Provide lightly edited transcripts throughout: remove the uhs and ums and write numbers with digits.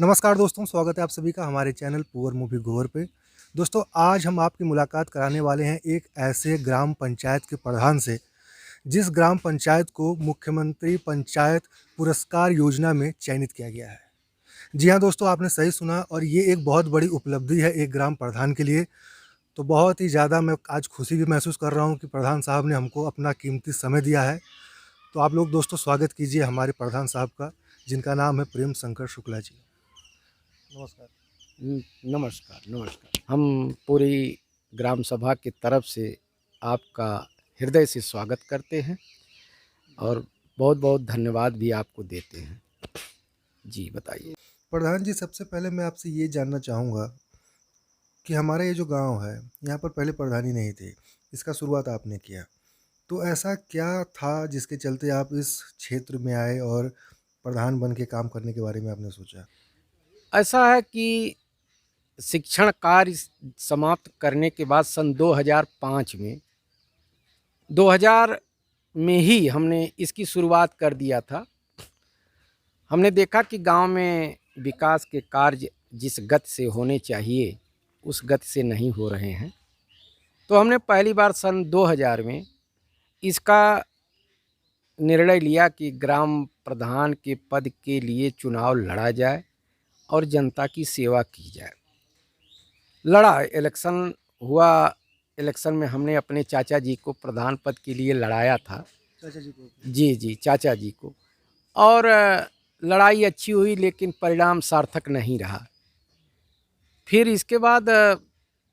नमस्कार दोस्तों, स्वागत है आप सभी का हमारे चैनल पुअर मूवी गोवर पे। दोस्तों, आज हम आपकी मुलाकात कराने वाले हैं एक ऐसे ग्राम पंचायत के प्रधान से, जिस ग्राम पंचायत को मुख्यमंत्री पंचायत पुरस्कार योजना में चयनित किया गया है। जी हाँ दोस्तों, आपने सही सुना और ये एक बहुत बड़ी उपलब्धि है एक ग्राम प्रधान के लिए। तो बहुत ही ज़्यादा मैं आज खुशी भी महसूस कर रहा हूँ कि प्रधान साहब ने हमको अपना कीमती समय दिया है। तो आप लोग दोस्तों स्वागत कीजिए हमारे प्रधान साहब का, जिनका नाम है प्रेम शंकर शुक्ला जी। नमस्कार। नमस्कार, नमस्कार। हम पूरी ग्राम सभा की तरफ से आपका हृदय से स्वागत करते हैं और बहुत-बहुत धन्यवाद भी आपको देते हैं। जी, बताइए। प्रधान जी, सबसे पहले मैं आपसे ये जानना चाहूँगा कि हमारा ये जो गांव है, यहाँ पर पहले प्रधान ही नहीं थे। इसका शुरुआत आपने किया। तो ऐसा क्या था जिसके चलते आप इस क्षेत्र में आए और प्रधान बन के काम करने के बारे में आपने सोचा? ऐसा है कि शिक्षण कार्य समाप्त करने के बाद सन 2005 में 2000 में ही हमने इसकी शुरुआत कर दिया था। हमने देखा कि गाँव में विकास के कार्य जिस गति से होने चाहिए, उस गति से नहीं हो रहे हैं। तो हमने पहली बार सन 2000 में इसका निर्णय लिया कि ग्राम प्रधान के पद के लिए चुनाव लड़ा जाए और जनता की सेवा की जाए। लड़ा, इलेक्शन हुआ। इलेक्शन में हमने अपने चाचा जी को प्रधान पद के लिए लड़ाया था। चाचा जी को? जी, जी, चाचा जी को। और लड़ाई अच्छी हुई लेकिन परिणाम सार्थक नहीं रहा। फिर इसके बाद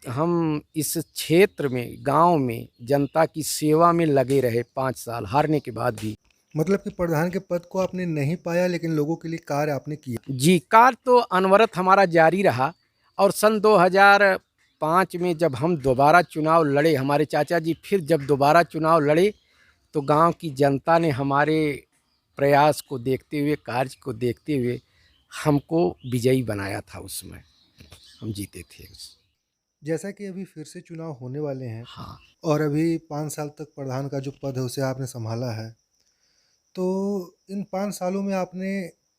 हम इस क्षेत्र में, गांव में जनता की सेवा में लगे रहे 5 साल, हारने के बाद भी। मतलब कि प्रधान के पद को आपने नहीं पाया लेकिन लोगों के लिए कार्य आपने किया। जी, कार्य तो अनवरत हमारा जारी रहा और सन 2005 में जब हम दोबारा चुनाव लड़े, हमारे चाचा जी फिर जब दोबारा चुनाव लड़े, तो गांव की जनता ने हमारे प्रयास को देखते हुए, कार्य को देखते हुए हमको विजयी बनाया था। उसमें हम जीते थे जैसा कि अभी फिर से चुनाव होने वाले हैं हाँ। और अभी 5 साल तक प्रधान का जो पद है उसे आपने संभाला है। तो इन 5 सालों में आपने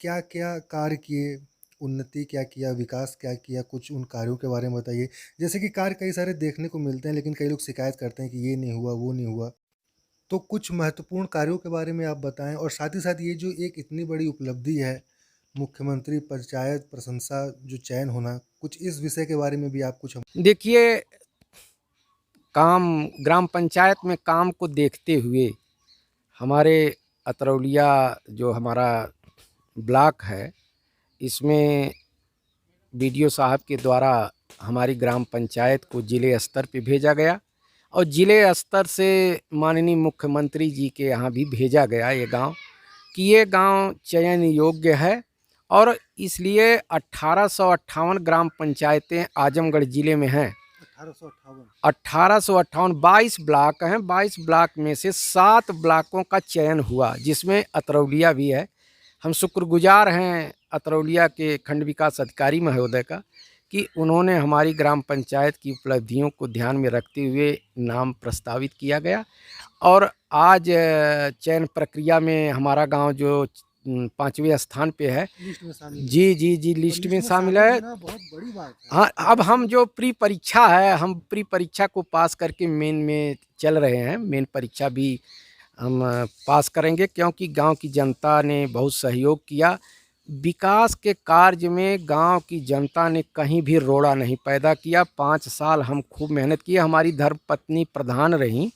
क्या-क्या कार्य किए? उन्नति क्या किया? विकास क्या किया? कुछ उन कार्यों के बारे में बताइए। जैसे कि कार्य कई सारे देखने को मिलते हैं लेकिन कई लोग शिकायत करते हैं कि ये नहीं हुआ, वो नहीं हुआ। तो कुछ महत्वपूर्ण कार्यों के बारे में आप बताएँ और साथ ही साथ ये जो एक इतनी बड़ी उपलब्धि है, मुख्यमंत्री पंचायत प्रशंसा जो चयन होना, कुछ इस विषय के बारे में भी आप कुछ हम। देखिए, काम ग्राम पंचायत में काम को देखते हुए हमारे अतरौलिया जो हमारा ब्लॉक है, इसमें बीडीओ साहब के द्वारा हमारी ग्राम पंचायत को ज़िले स्तर पे भेजा गया और ज़िले स्तर से माननीय मुख्यमंत्री जी के यहाँ भी भेजा गया ये गांव, कि ये गांव चयन योग्य है। और इसलिए 1858 ग्राम पंचायतें आजमगढ़ ज़िले में हैं। 1858। 1858 22 ब्लॉक हैं। 22 ब्लॉक में से 7 ब्लॉकों का चयन हुआ, जिसमें अतरौलिया भी है। हम शुक्रगुजार हैं अतरौलिया के खंड विकास अधिकारी महोदय का कि उन्होंने हमारी ग्राम पंचायत की उपलब्धियों को ध्यान में रखते हुए नाम प्रस्तावित किया गया और आज चयन प्रक्रिया में हमारा गांव जो 5वें स्थान पे है। लिस्ट में शामिल है। जी, जी, जी, तो लिस्ट में लिस्ट में शामिल शामिल है। होना बहुत बड़ी बात है। हाँ, अब कैसे? हम जो प्री परीक्षा है, हम प्री परीक्षा को पास करके मेन में चल रहे हैं। मेन परीक्षा भी हम पास करेंगे क्योंकि गांव की जनता ने बहुत सहयोग किया। विकास के कार्य में गांव की जनता ने कहीं भी रोड़ा नहीं पैदा किया। 5 साल हम खूब मेहनत किए। हमारी धर्मपत्नी प्रधान रहीं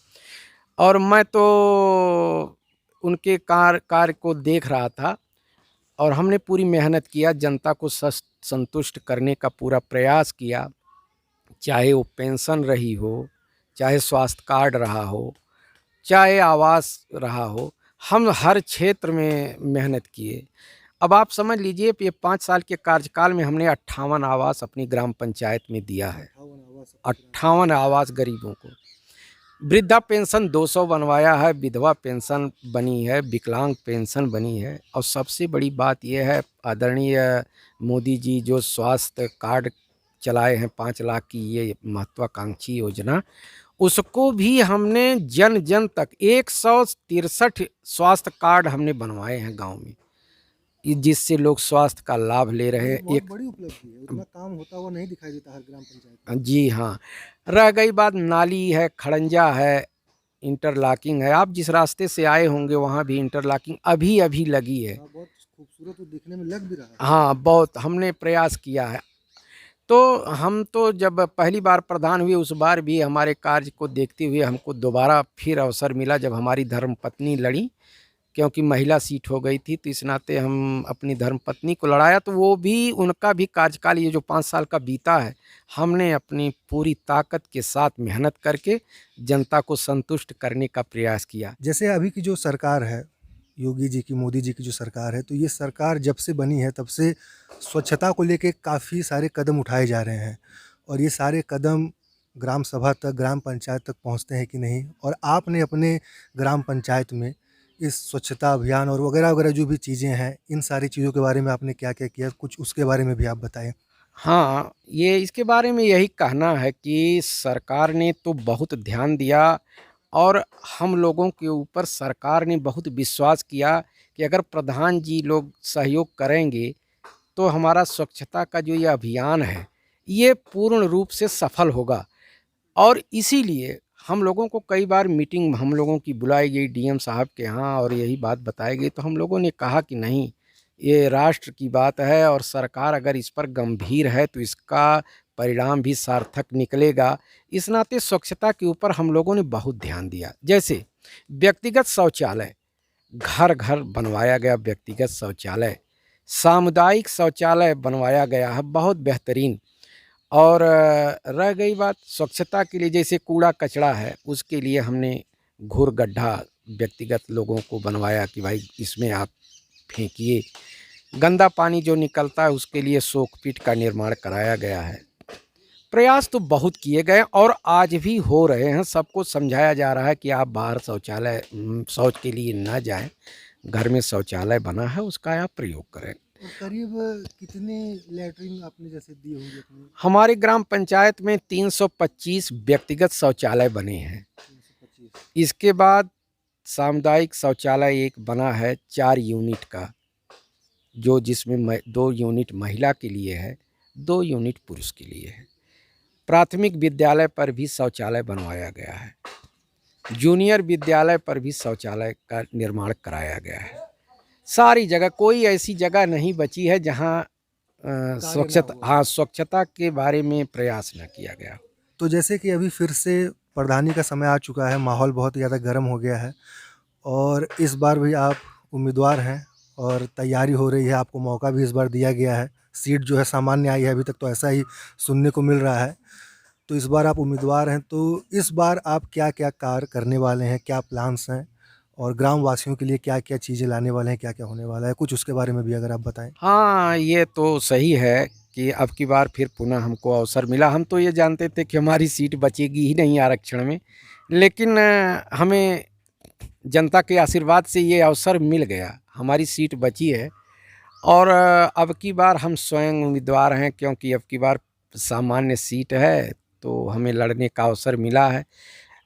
और मैं तो उनके कार्य को देख रहा था और हमने पूरी मेहनत किया, जनता को संतुष्ट करने का पूरा प्रयास किया। चाहे वो पेंशन रही हो, चाहे स्वास्थ्य कार्ड रहा हो, चाहे आवास रहा हो, हम हर क्षेत्र में मेहनत किए। अब आप समझ लीजिए कि ये 5 साल के कार्यकाल में हमने 58 आवास अपनी ग्राम पंचायत में दिया है। 58 आवास आपकी ग्राम। 58 आवास गरीबों को। वृद्धा पेंशन 200 बनवाया है, विधवा पेंशन बनी है, विकलांग पेंशन बनी है और सबसे बड़ी बात यह है, आदरणीय मोदी जी जो स्वास्थ्य कार्ड चलाए हैं 5 लाख की ये महत्वाकांक्षी योजना, उसको भी हमने जन जन तक 163 स्वास्थ्य कार्ड हमने बनवाए हैं गांव में। जिससे लोग स्वास्थ्य का लाभ ले रहे ये हैं। बहुत एक बड़ी उपलब्धि है, उतना काम होता हुआ नहीं दिखाई देता हर ग्राम पंचायत में। जी हाँ, रह गई बात नाली है, खड़ंजा है, इंटरलॉकिंग है। आप जिस रास्ते से आए होंगे वहाँ भी इंटरलॉकिंग अभी-अभी लगी है। हाँ, बहुत खूबसूरत, तो दिखने में लग भी रहा है। हाँ, बहुत हमने प्रयास किया है। तो हम तो जब पहली बार प्रधान हुए उस बार भी हमारे कार्य को देखते हुए हमको दोबारा फिर अवसर मिला जब हमारी धर्मपत्नी लड़ी, क्योंकि महिला सीट हो गई थी, तो इस नाते हम अपनी धर्मपत्नी को लड़ाया, तो वो भी उनका भी कार्यकाल ये जो 5 साल का बीता है, हमने अपनी पूरी ताकत के साथ मेहनत करके जनता को संतुष्ट करने का प्रयास किया। जैसे अभी की जो सरकार है, योगी जी की, मोदी जी की जो सरकार है, तो ये सरकार जब से बनी है तब से स्वच्छता को लेके काफ़ी सारे कदम उठाए जा रहे हैं, और ये सारे कदम ग्राम सभा तक, ग्राम पंचायत तक पहुँचते हैं कि नहीं? और आपने अपने ग्राम पंचायत में इस स्वच्छता अभियान और वगैरह-वगैरह जो भी चीज़ें हैं, इन सारी चीज़ों के बारे में आपने क्या-क्या किया? कुछ उसके बारे में भी आप बताएँ। हाँ, ये इसके बारे में यही कहना है कि सरकार ने तो बहुत ध्यान दिया और हम लोगों के ऊपर सरकार ने बहुत विश्वास किया कि अगर प्रधान जी लोग सहयोग करेंगे, तो हमारा स्वच्छता का जो ये अभियान है, ये पूर्ण रूप से सफल होगा। और इसीलिए हम लोगों को कई बार मीटिंग हम लोगों की बुलाई गई डीएम साहब के यहाँ और यही बात बताई गई, तो हम लोगों ने कहा कि नहीं, ये राष्ट्र की बात है और सरकार अगर इस पर गंभीर है तो इसका परिणाम भी सार्थक निकलेगा। इस नाते स्वच्छता के ऊपर हम लोगों ने बहुत ध्यान दिया। जैसे व्यक्तिगत शौचालय, घर-घर बनवाया गया व्यक्तिगत शौचालय, सामुदायिक शौचालय बनवाया गया है बहुत बेहतरीन। और रह गई बात स्वच्छता के लिए, जैसे कूड़ा-कचरा है, उसके लिए हमने घूर गड्ढा व्यक्तिगत लोगों को बनवाया कि भाई इसमें आप फेंकिए। गंदा पानी जो निकलता है उसके लिए सोकपिट का निर्माण कराया गया है। प्रयास तो बहुत किए गए और आज भी हो रहे हैं। सबको समझाया जा रहा है कि आप बाहर शौच के लिए ना जाएँ। घर में शौचालय बना है उसका आप प्रयोग करें। और करीब कितने लैट्रिन आपने जैसे दिए होंगे अपने? हमारे ग्राम पंचायत में 325 व्यक्तिगत शौचालय बने हैं। 325। इसके बाद सामुदायिक शौचालय एक बना है 4 यूनिट का, जो जिसमें 2 यूनिट महिला के लिए है, 2 यूनिट पुरुष के लिए है। प्राथमिक विद्यालय पर भी शौचालय बनवाया गया है। जूनियर विद्यालय पर भी शौचालय का निर्माण कराया गया है। सारी जगह, कोई ऐसी जगह नहीं बची है जहाँ कार्य ना हुआ हो। स्वच्छता के बारे में प्रयास न किया गया। तो जैसे कि अभी फिर से प्रधानी का समय आ चुका है, माहौल बहुत ज़्यादा गर्म हो गया है, और इस बार भी आप उम्मीदवार हैं और तैयारी हो रही है, आपको मौका भी इस बार दिया गया है। सीट जो है सामान्य आई है, अभी तक तो ऐसा ही सुनने को मिल रहा है। तो इस बार आप उम्मीदवार हैं, तो इस बार आप क्या-क्या कार्य करने वाले हैं? क्या प्लान्स हैं? और ग्राम वासियों के लिए क्या-क्या चीज़ें लाने वाले हैं? क्या-क्या होने वाला है? कुछ उसके बारे में भी अगर आप बताएँ। हाँ, ये तो सही है कि अब की बार फिर पुनः हमको अवसर मिला। हम तो ये जानते थे कि हमारी सीट बचेगी ही नहीं आरक्षण में, लेकिन हमें जनता के आशीर्वाद से ये अवसर मिल गया। हमारी सीट बची है और अब की बार हम स्वयं उम्मीदवार हैं, क्योंकि अब की बार सामान्य सीट है, तो हमें लड़ने का अवसर मिला है।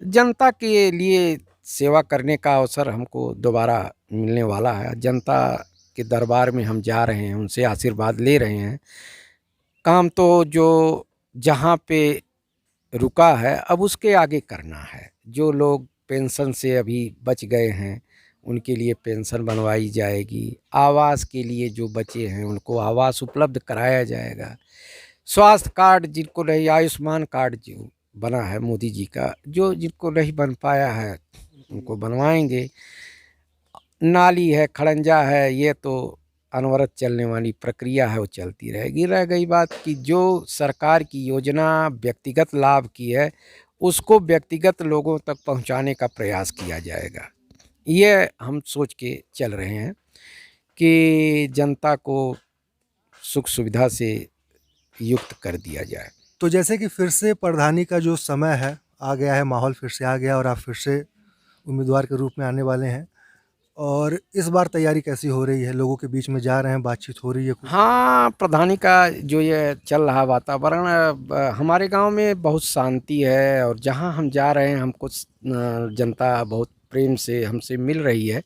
जनता के लिए सेवा करने का अवसर हमको दोबारा मिलने वाला है। जनता के दरबार में हम जा रहे हैं, उनसे आशीर्वाद ले रहे हैं। काम तो जो जहाँ पे रुका है अब उसके आगे करना है। जो लोग पेंशन से अभी बच गए हैं उनके लिए पेंशन बनवाई जाएगी। आवास के लिए जो बचे हैं उनको आवास उपलब्ध कराया जाएगा। स्वास्थ्य कार्ड जिनको नहीं, आयुष्मान कार्ड जो बना है मोदी जी का, जो जिनको नहीं बन पाया है उनको बनवाएंगे। नाली है, खड़ंजा है, ये तो अनवरत चलने वाली प्रक्रिया है, वो चलती रहेगी। रह गई बात कि जो सरकार की योजना व्यक्तिगत लाभ की है, उसको व्यक्तिगत लोगों तक पहुंचाने का प्रयास किया जाएगा। ये हम सोच के चल रहे हैं कि जनता को सुख सुविधा से युक्त कर दिया जाए। तो जैसे कि फिर से प्रधानी का जो समय है, आ गया है, माहौल फिर से आ गया और आप फिर से उम्मीदवार के रूप में आने वाले हैं, और इस बार तैयारी कैसी हो रही है? लोगों के बीच में जा रहे हैं, बातचीत हो रही है कुछ? हाँ, प्रधानी का जो ये चल रहा वातावरण, हमारे गांव में बहुत शांति है और जहां हम जा रहे हैं हमको जनता बहुत प्रेम से हमसे मिल रही है।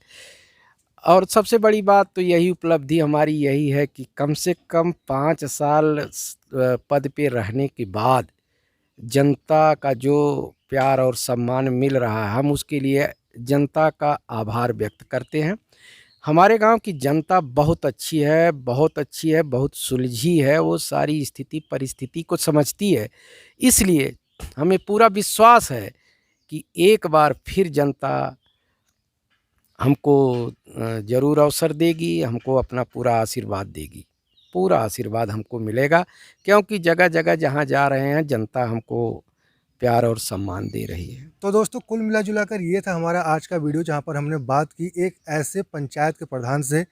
और सबसे बड़ी बात तो यही उपलब्धि हमारी यही है कि कम से कम 5 साल पद पे रहने के बाद जनता का जो प्यार और सम्मान मिल रहा है, हम उसके लिए जनता का आभार व्यक्त करते हैं। हमारे गांव की जनता बहुत अच्छी है, बहुत अच्छी है, बहुत सुलझी है, वो सारी स्थिति परिस्थिति को समझती है। इसलिए हमें पूरा विश्वास है कि एक बार फिर जनता हमको ज़रूर अवसर देगी, हमको अपना पूरा आशीर्वाद देगी। पूरा आशीर्वाद हमको मिलेगा, क्योंकि जगह-जगह जहाँ जा रहे हैं जनता हमको प्यार और सम्मान दे रही है। तो दोस्तों कुल मिला जुला कर ये था हमारा आज का वीडियो, जहाँ पर हमने बात की एक ऐसे पंचायत के प्रधान से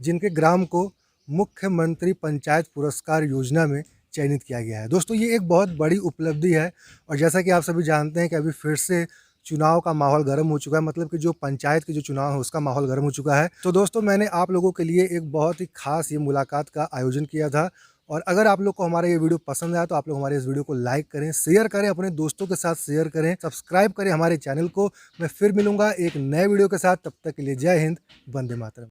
जिनके ग्राम को मुख्यमंत्री पंचायत पुरस्कार योजना में चयनित किया गया है। दोस्तों ये एक बहुत बड़ी उपलब्धि है, और जैसा कि आप सभी जानते हैं कि अभी फिर से चुनाव का माहौल गर्म हो चुका है, मतलब कि जो पंचायत के जो चुनाव है उसका माहौल गर्म हो चुका है। तो दोस्तों मैंने आप लोगों के लिए एक बहुत ही खास ये मुलाकात का आयोजन किया था, और अगर आप लोग को हमारा ये वीडियो पसंद आया तो आप लोग हमारे इस वीडियो को लाइक करें, शेयर करें, अपने दोस्तों के साथ शेयर करें, सब्सक्राइब करें हमारे चैनल को। मैं फिर मिलूंगा एक नए वीडियो के साथ, तब तक के लिए जय हिंद, वंदे मातरम।